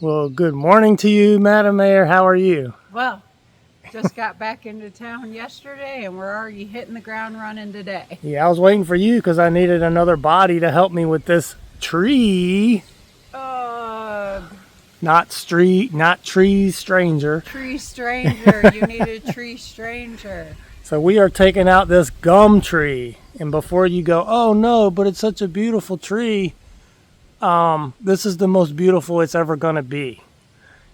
Well, good morning to you, Madam Mayor. How are you? Well, just got back into town yesterday and we're already hitting the ground running today. Yeah, I was waiting for you because I needed another body to help me with this tree. Ugh. Not tree stranger. Tree stranger. You need a tree stranger. So we are taking out this gum tree. And before you go, oh no, but it's such a beautiful tree. This is the most beautiful it's ever going to be.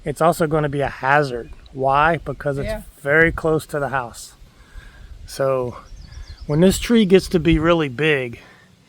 It's also going to be a hazard. Why? Because it's very close to the house. So when this tree gets to be really big,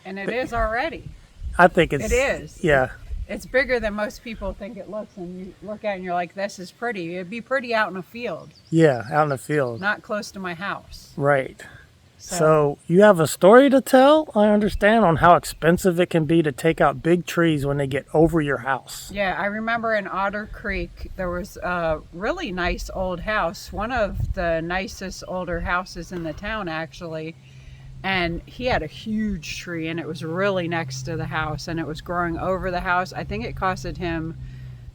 And it is already. I think it's... It is. Yeah. It's bigger than most people think it looks, and you look at it and you're like, this is pretty. It'd be pretty out in a field. Yeah, out in the field. Not close to my house. Right. So you have a story to tell, I understand, on how expensive it can be to take out big trees when they get over your house. Yeah, I remember in Otter Creek, there was a really nice old house, one of the nicest older houses in the town, actually. And he had a huge tree, and it was really next to the house, and it was growing over the house. I think it costed him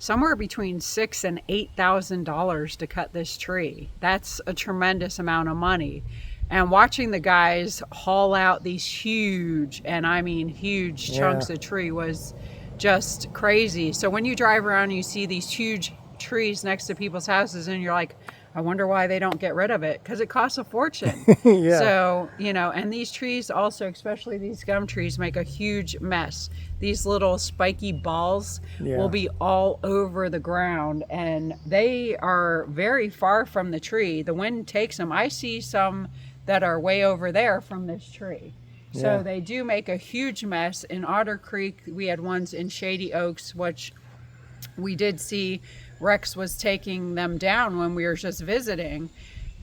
somewhere between $6,000 and $8,000 to cut this tree. That's a tremendous amount of money. And watching the guys haul out these huge, and I mean huge, chunks of tree was just crazy. So when you drive around and you see these huge trees next to people's houses, and you're like, I wonder why they don't get rid of it, because it costs a fortune. Yeah. So, and these trees also, especially these gum trees, make a huge mess. These little spiky balls will be all over the ground, and they are very far from the tree. The wind takes them. I see some that are way over there from this tree. So they do make a huge mess. In Otter Creek, we had ones in Shady Oaks, which we did see Rex was taking them down when we were just visiting.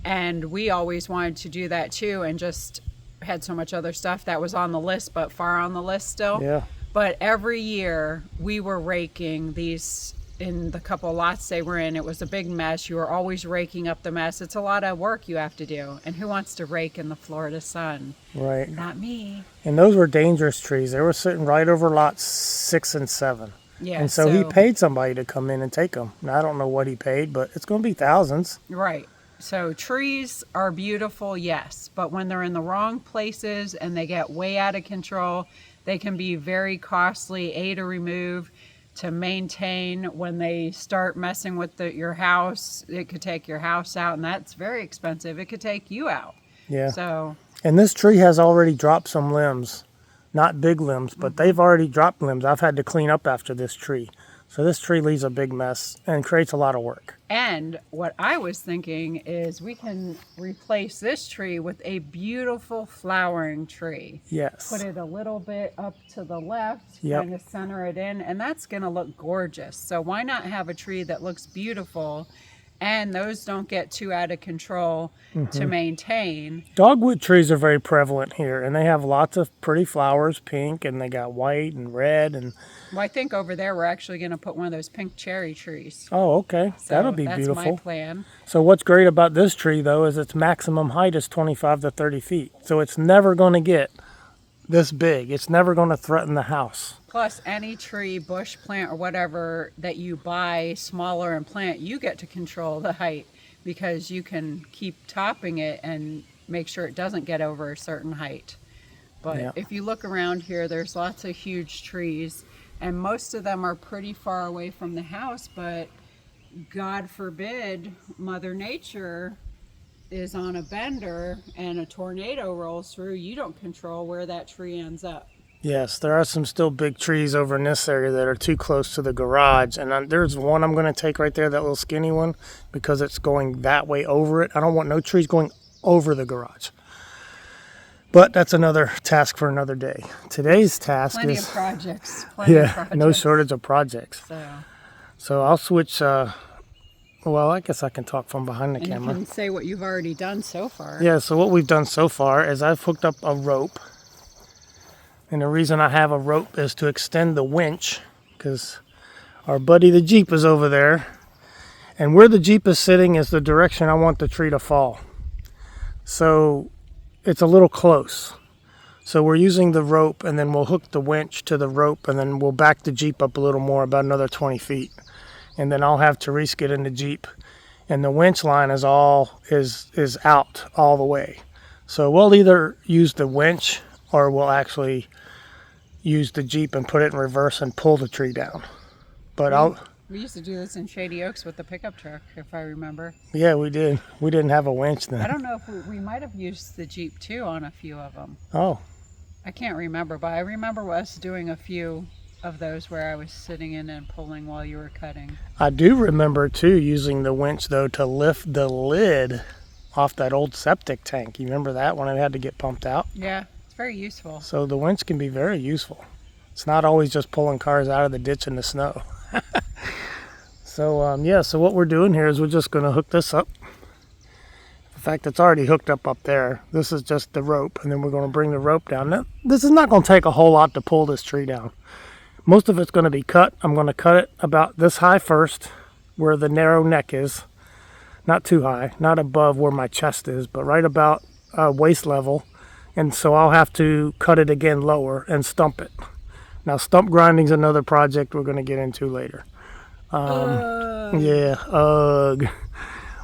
And we always wanted to do that too, and just had so much other stuff that was on the list, but far on the list still. Yeah. But every year we were raking these in the couple lots they were in. It was a big mess. You were always raking up the mess. It's a lot of work you have to do. And who wants to rake in the Florida sun? Right. Not me. And those were dangerous trees. They were sitting right over lots 6 and 7. Yeah. And so he paid somebody to come in and take them. Now, I don't know what he paid, but it's going to be thousands. Right. So trees are beautiful, yes. But when they're in the wrong places and they get way out of control, they can be very costly, to remove, to maintain. When they start messing with your house, it could take your house out, and that's very expensive. It could take you out. Yeah. So, and this tree has already dropped some limbs. Not big limbs, but they've already dropped limbs. I've had to clean up after this tree. So this tree leaves a big mess and creates a lot of work. and what I was thinking is we can replace this tree with a beautiful flowering tree. Yes. Put it a little bit up to the left, Yep. kind of center it in, and that's going to look gorgeous. So why not have a tree that looks beautiful, and those don't get too out of control to maintain? Dogwood trees are very prevalent here, and they have lots of pretty flowers, pink, and they got white and red. And Well, I think over there we're actually going to put one of those pink cherry trees. oh, okay, So that'll be that's beautiful. my plan. So what's great about this tree, though, is its maximum height is 25 to 30 feet. So it's never going to get this big. It's never going to threaten the house. Plus, any tree, bush, plant, or whatever that you buy smaller and plant, you get to control the height, because you can keep topping it and make sure it doesn't get over a certain height. But Yeah. if you look around here, there's lots of huge trees, and most of them are pretty far away from the house, but God forbid Mother Nature is on a bender and a tornado rolls through, you don't control where that tree ends up. Yes, there are some still big trees over in this area that are too close to the garage. And there's one I'm going to take right there, that little skinny one, because it's going that way over it. I don't want no trees going over the garage. But that's another task for another day. Today's task Plenty is... of projects. Plenty of projects. no shortage of projects. So I'll switch... well, I guess I can talk from behind the camera. You can say what you've already done so far. Yeah, so what we've done so far is I've hooked up a rope. And the reason I have a rope is to extend the winch, because our buddy the Jeep is over there. And where the Jeep is sitting is the direction I want the tree to fall. So it's a little close. So we're using the rope, and then we'll hook the winch to the rope, and then we'll back the Jeep up a little more, about another 20 feet. and then I'll have Therese get in the Jeep, and the winch line is out all the way. So we'll either use the winch or we'll actually use the Jeep and put it in reverse and pull the tree down. But we used to do this in Shady Oaks with the pickup truck, if I remember. Yeah, we did. We didn't have a winch then. I don't know if we might have used the Jeep too on a few of them. Oh. I can't remember, but I remember us doing a few of those where I was sitting in and pulling while you were cutting. I do remember too using the winch though to lift the lid off that old septic tank. You remember that when it had to get pumped out? Yeah, it's very useful. So the winch can be very useful. It's not always just pulling cars out of the ditch in the snow. So so what we're doing here is we're just going to hook this up. In fact, it's already hooked up there. This is just the rope, and then we're going to bring the rope down. Now, this is not going to take a whole lot to pull this tree down. Most of it's going to be cut. I'm going to cut it about this high first, where the narrow neck is. Not too high, not above where my chest is, but right about waist level. And so I'll have to cut it again lower and stump it. Now, stump grinding is another project we're going to get into later. Yeah,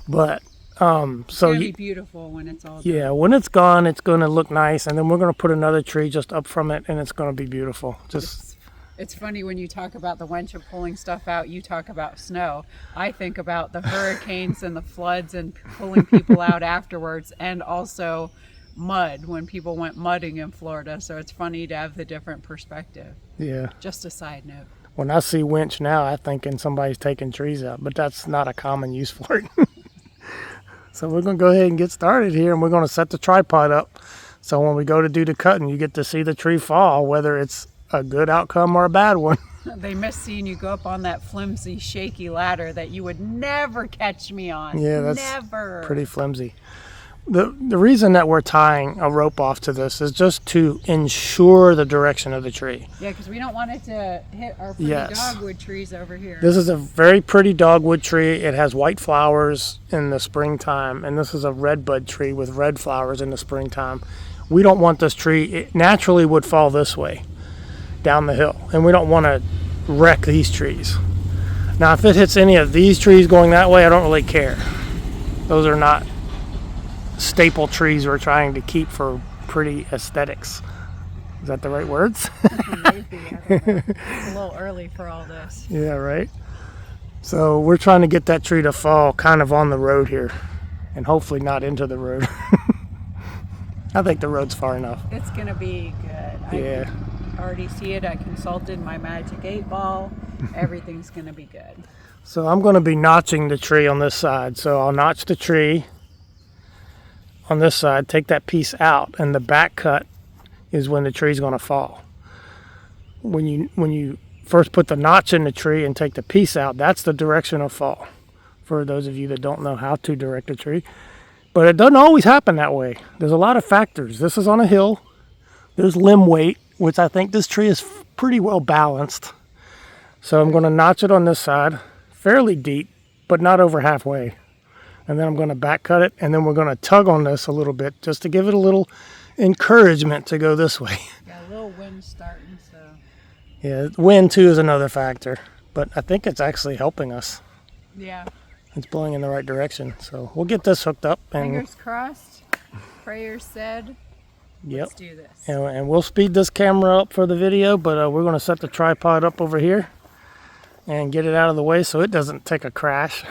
but so it's gonna be beautiful when it's all done. Yeah, when it's gone, it's going to look nice, and then we're going to put another tree just up from it, and it's going to be beautiful. It's funny when you talk about the winch and pulling stuff out, you talk about snow. I think about the hurricanes and the floods and pulling people out afterwards, and also mud when people went mudding in Florida. So it's funny to have the different perspective. Yeah. Just a side note. When I see winch now, I think somebody's taking trees out, but that's not a common use for it. So we're going to go ahead and get started here, and we're going to set the tripod up. So when we go to do the cutting, you get to see the tree fall, whether it's a good outcome or a bad one. They miss seeing you go up on that flimsy, shaky ladder that you would never catch me on. Yeah, that's never. Pretty flimsy. The reason that we're tying a rope off to this is just to ensure the direction of the tree. Yeah, because we don't want it to hit our pretty dogwood trees over here. This is a very pretty dogwood tree. It has white flowers in the springtime, and this is a redbud tree with red flowers in the springtime. We don't want this tree, it naturally would fall this way down the hill, and we don't want to wreck these trees. Now, if it hits any of these trees going that way, I don't really care. Those are not staple trees we're trying to keep for pretty aesthetics. Is that the right words? Maybe, I don't know. It's a little early for all this. Yeah, right. So we're trying to get that tree to fall kind of on the road here, and hopefully not into the road. I think the road's far enough. It's gonna be good. Yeah. I already see it. I consulted my magic 8-ball. Everything's gonna be good. So I'm going to be notching the tree on this side. So I'll notch the tree on this side, take that piece out, and the back cut is when the tree's going to fall. When you first put the notch in the tree and take the piece out, that's the direction of fall, for those of you that don't know how to direct a tree. But it doesn't always happen that way. There's a lot of factors. This is on a hill. There's limb weight, which I think this tree is pretty well balanced. So I'm going to notch it on this side, fairly deep, but not over halfway. And then I'm going to back cut it, and then we're going to tug on this a little bit just to give it a little encouragement to go this way. Got a little wind starting, so. Yeah, wind too is another factor, but I think it's actually helping us. Yeah. It's blowing in the right direction, so we'll get this hooked up. And fingers crossed, prayers said. Yep. Let's do this. And we'll speed this camera up for the video, but we're going to set the tripod up over here and get it out of the way so it doesn't take a crash.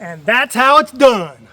And that's how it's done.